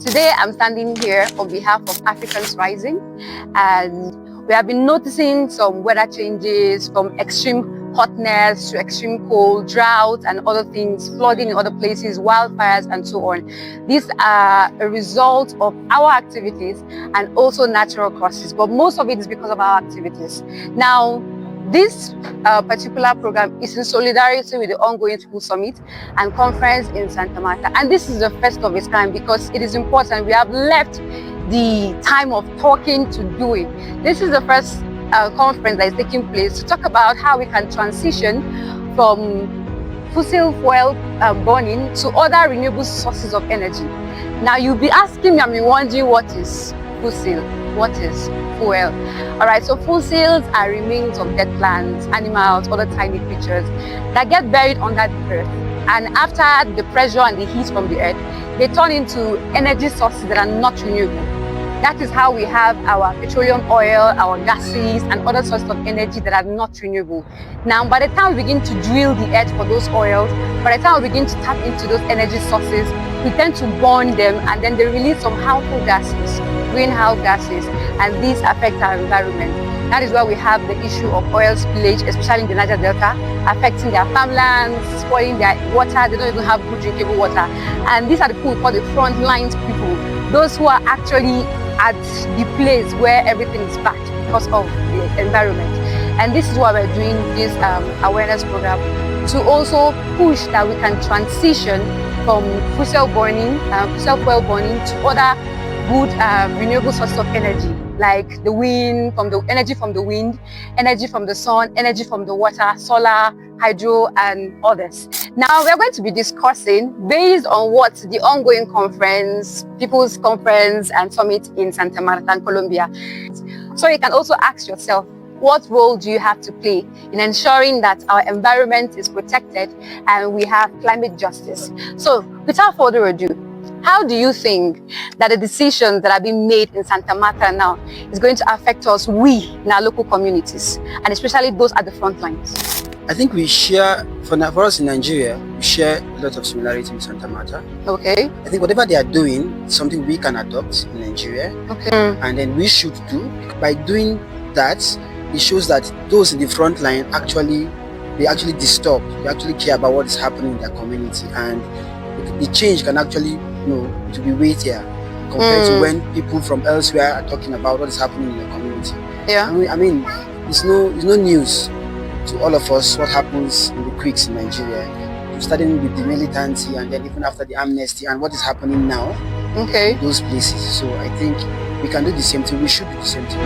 Today, I'm standing here on behalf of Africans Rising, and we have been noticing some weather changes from extreme hotness to extreme cold, drought and other things, flooding in other places, wildfires and so on. These are a result of our activities and also natural causes, but most of it is because of our activities. Now, this particular program is in solidarity with the ongoing School Summit and Conference in Santa Marta. And this is the first of its kind because it is important. We have left the time of talking to doing. This is the first conference that is taking place to talk about how we can transition from fossil fuel burning to other renewable sources of energy. Now, you'll be asking me, I'm wondering, what is fossil? What is fuel? All right, so fossils are remains of dead plants, animals, other tiny creatures that get buried under the earth. And after the pressure and the heat from the earth, they turn into energy sources that are not renewable. That is how we have our petroleum oil, our gases, and other sources of energy that are not renewable. Now, by the time we begin to drill the earth for those oils, by the time we begin to tap into those energy sources, we tend to burn them, and then they release some harmful gases, greenhouse gases, and these affect our environment. That is why we have the issue of oil spillage, especially in the Niger Delta, affecting their farmlands, spoiling their water. They don't even have good drinkable water. And these are the people we call the frontline people, those who are actually at the place where everything is bad because of the environment. And this is why we're doing this awareness program, to also push that we can transition from fossil fuel burning to other good renewable sources of energy, like the wind, energy from the wind, energy from the sun, energy from the water, solar, hydro, and others. Now, we're going to be discussing based on what the ongoing conference, People's Conference and Summit in Santa Marta, Colombia. So you can also ask yourself, what role do you have to play in ensuring that our environment is protected and we have climate justice? So, without further ado, how do you think that the decisions that are being made in Santa Marta now is going to affect us, we, in our local communities, and especially those at the front lines? I think we share, for us in Nigeria, we share a lot of similarity with Santa Marta. Okay. I think whatever they are doing is something we can adopt in Nigeria. Okay. And then we should do. By doing that, it shows that those in the front line they actually care about what is happening in their community, and the change can actually, to be weightier compared to when people from elsewhere are talking about what is happening in the community. Yeah. I mean, it's no news to all of us what happens in the creeks in Nigeria, starting with the militancy and then even after the amnesty and what is happening now in those places. So I think we can do the same thing. We should do the same thing.